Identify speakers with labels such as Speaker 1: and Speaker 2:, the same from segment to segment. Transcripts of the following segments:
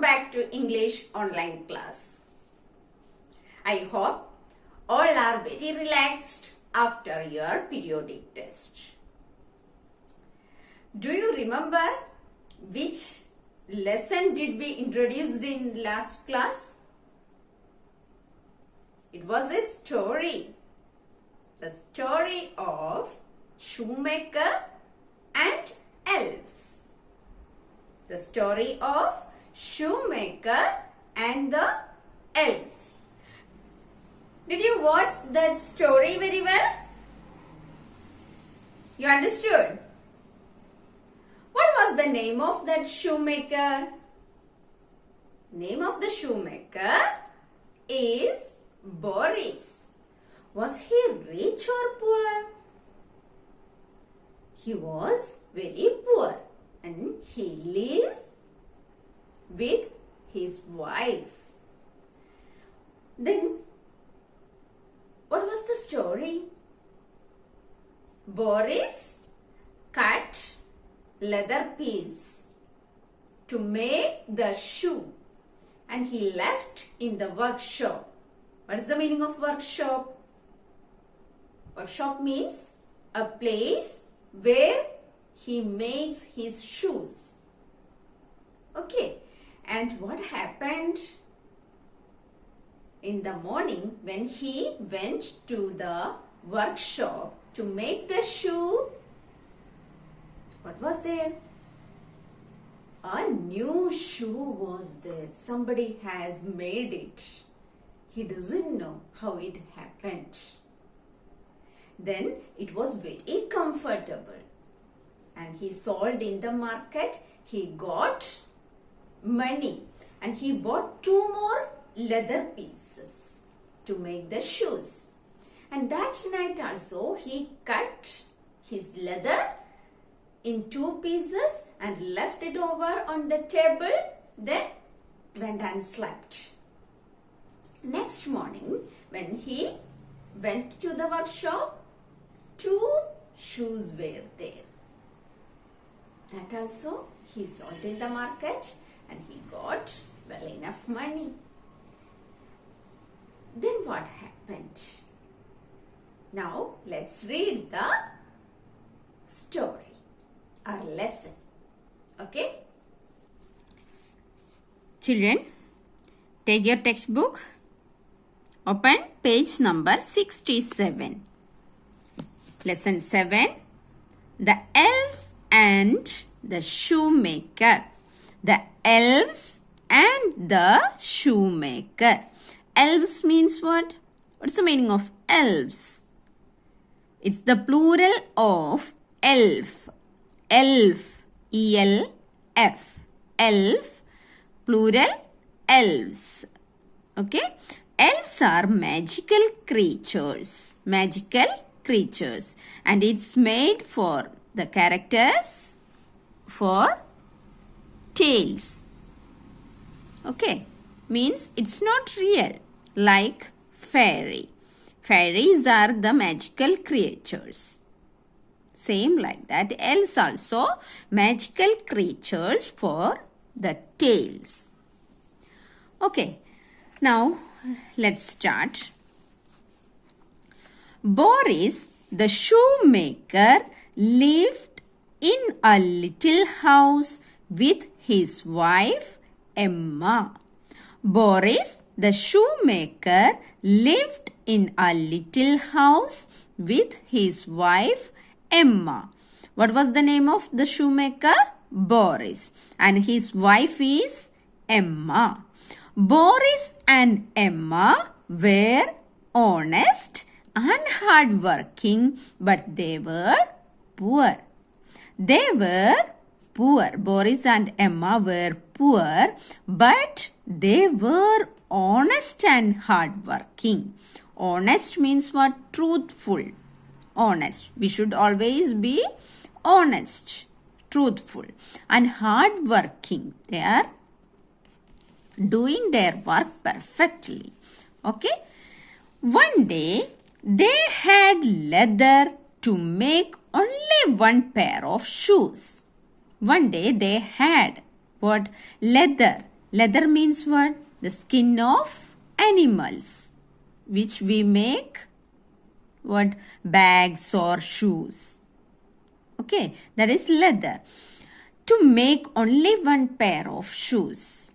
Speaker 1: back to English online class. I hope all are very relaxed after your periodic test. Do you remember which lesson did we introduce in last class? It was a story. The story of shoemaker and elves. The story of shoemaker and the elves. Did you watch that story very well? You understood? What was the name of that shoemaker? Name of the shoemaker is Boris. Was he rich or poor? He was very poor and he lives with his wife. Then, what was the story? Boris cut leather piece to make the shoe and he left in the workshop. What is the meaning of workshop? Workshop means a place where he makes his shoes. Okay, and what happened in the morning when he went to the workshop to make the shoe? What was there? A new shoe was there. Somebody has made it. He doesn't know how it happened. Then it was very comfortable and he sold in the market. He got money and he bought 2 more leather pieces to make the shoes. And that night also he cut his leather in 2 pieces and left it over on the table, then went and slept. Next morning when he went to the workshop, 2 shoes were there. That also he sold in the market and he got well enough money. Then what happened? Now let's read the story, our lesson. Okay?
Speaker 2: Children, take your textbook. Open page number 67. Lesson 7. The elves and the shoemaker. The elves and the shoemaker. Elves means what? What's the meaning of elves? It's the plural of elf. Elf. E-L-F. Elf. Plural elves. Okay? Elves are magical creatures. Magical creatures. And it's made for the characters for tales. Okay? Means it's not real. Like fairy. Fairies are the magical creatures. Same like that. Elves also magical creatures for the tales. Okay. Now let's start. Boris the shoemaker lived in a little house with his wife Emma. Boris the shoemaker lived in a little house with his wife Emma. What was the name of the shoemaker? Boris. And his wife is Emma. Boris and Emma were honest and hardworking, but they were poor. They were poor. Boris and Emma were poor, but they were honest and hardworking. Honest means what? Truthful. Honest. We should always be honest, truthful, and hardworking. They are doing their work perfectly. Okay? One day, they had leather to make only 1 pair of shoes. One day they had what? Leather. Leather means what? The skin of animals, which we make what? Bags or shoes. Okay, that is leather. To make only one pair of shoes.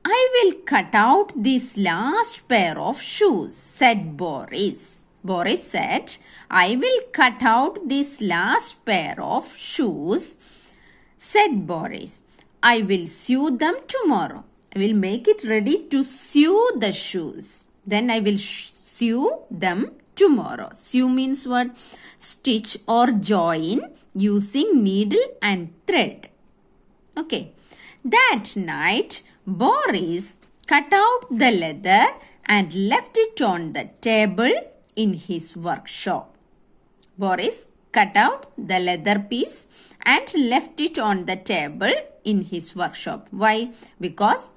Speaker 2: I will cut out this last pair of shoes, said Boris. Boris said, I will cut out this last pair of shoes, said Boris. I will sew them tomorrow. I will make it ready to sew the shoes. Then I will sew them tomorrow. Sew means what? Stitch or join using needle and thread. Okay. That night, Boris cut out the leather and left it on the table in his workshop. Boris cut out the leather piece and left it on the table in his workshop. Why? Because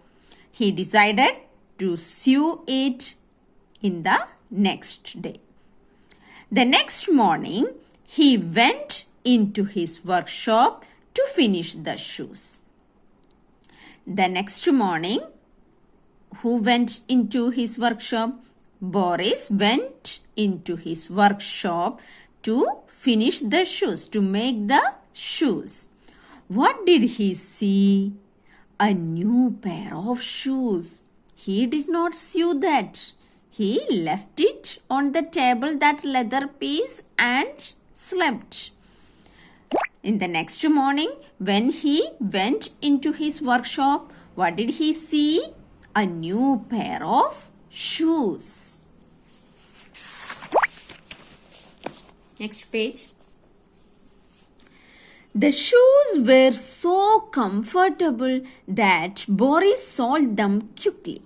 Speaker 2: he decided to sew it in the next day. The next morning, he went into his workshop to finish the shoes. The next morning, who went into his workshop? Boris went into his workshop to finish the shoes, to make the shoes. What did he see? A new pair of shoes. He did not sew that. He left it on the table, that leather piece, and slept. In the next morning, when he went into his workshop, what did he see? A new pair of shoes. Next page. The shoes were so comfortable that Boris sold them quickly.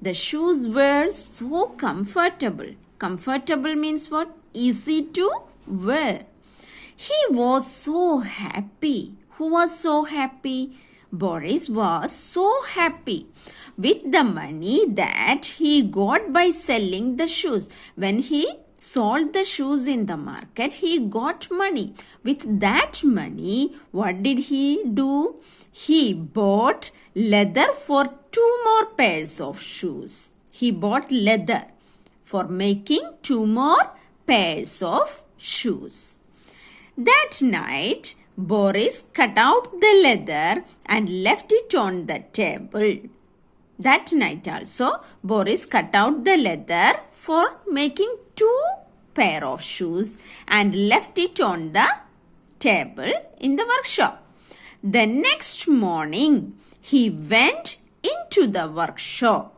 Speaker 2: The shoes were so comfortable. Comfortable means what? Easy to wear. He was so happy. Who was so happy? Boris was so happy with the money that he got by selling the shoes. When he sold the shoes in the market, he got money. With that money, what did he do? He bought leather for 2 more pairs of shoes. He bought leather for making 2 more pairs of shoes. That night, Boris cut out the leather and left it on the table. That night also, Boris cut out the leather for making 2 pair of shoes and left it on the table in the workshop. The next morning, he went into the workshop.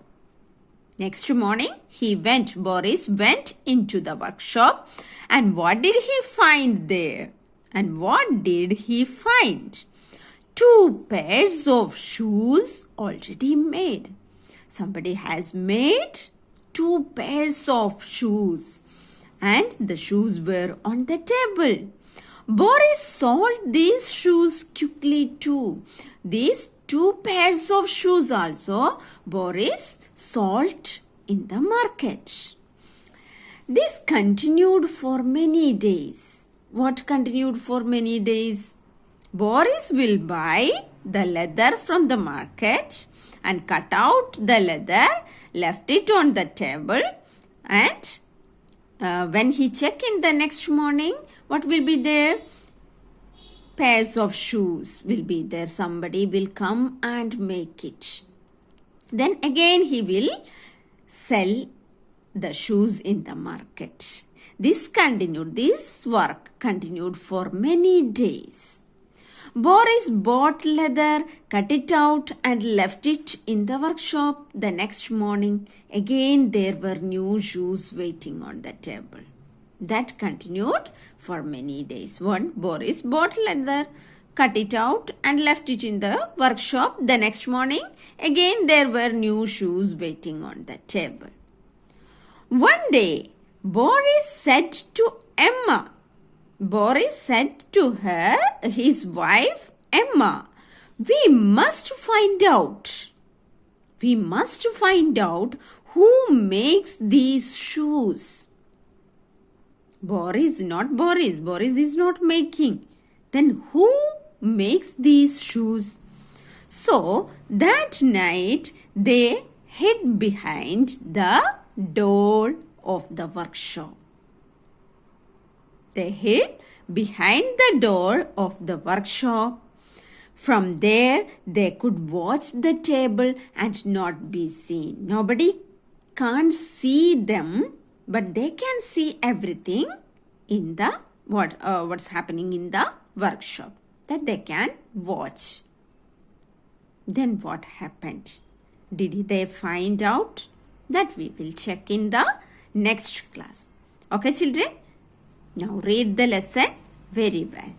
Speaker 2: Next morning, Boris went into the workshop, and what did he find there? And what did he find? 2 pairs of shoes already made. Somebody has made 2 pairs of shoes, and the shoes were on the table. Boris sold these shoes quickly too. These 2 pairs of shoes also Boris sold in the market. This continued for many days. What continued for many days? Boris will buy the leather from the market and cut out the leather, left it on the table, and when he check in the next morning, what will be there? Pairs of shoes will be there. Somebody will come and make it. Then again he will sell the shoes in the market. This work continued for many days. Boris bought leather, cut it out and left it in the workshop. The next morning, again there were new shoes waiting on the table. That continued for many days. Boris bought leather, cut it out and left it in the workshop. The next morning, again there were new shoes waiting on the table. One day, Boris said to Emma, his wife Emma, we must find out who makes these shoes. Boris is not making. Then who makes these shoes? So that night they hid behind the door of the workshop. They hid behind the door of the workshop. From there, they could watch the table and not be seen. Nobody can't see them, but they can see everything in the what's happening in the workshop, that they can watch. Then what happened? Did they find out? That we will check in the next class. Okay, children? Now read the lesson very well.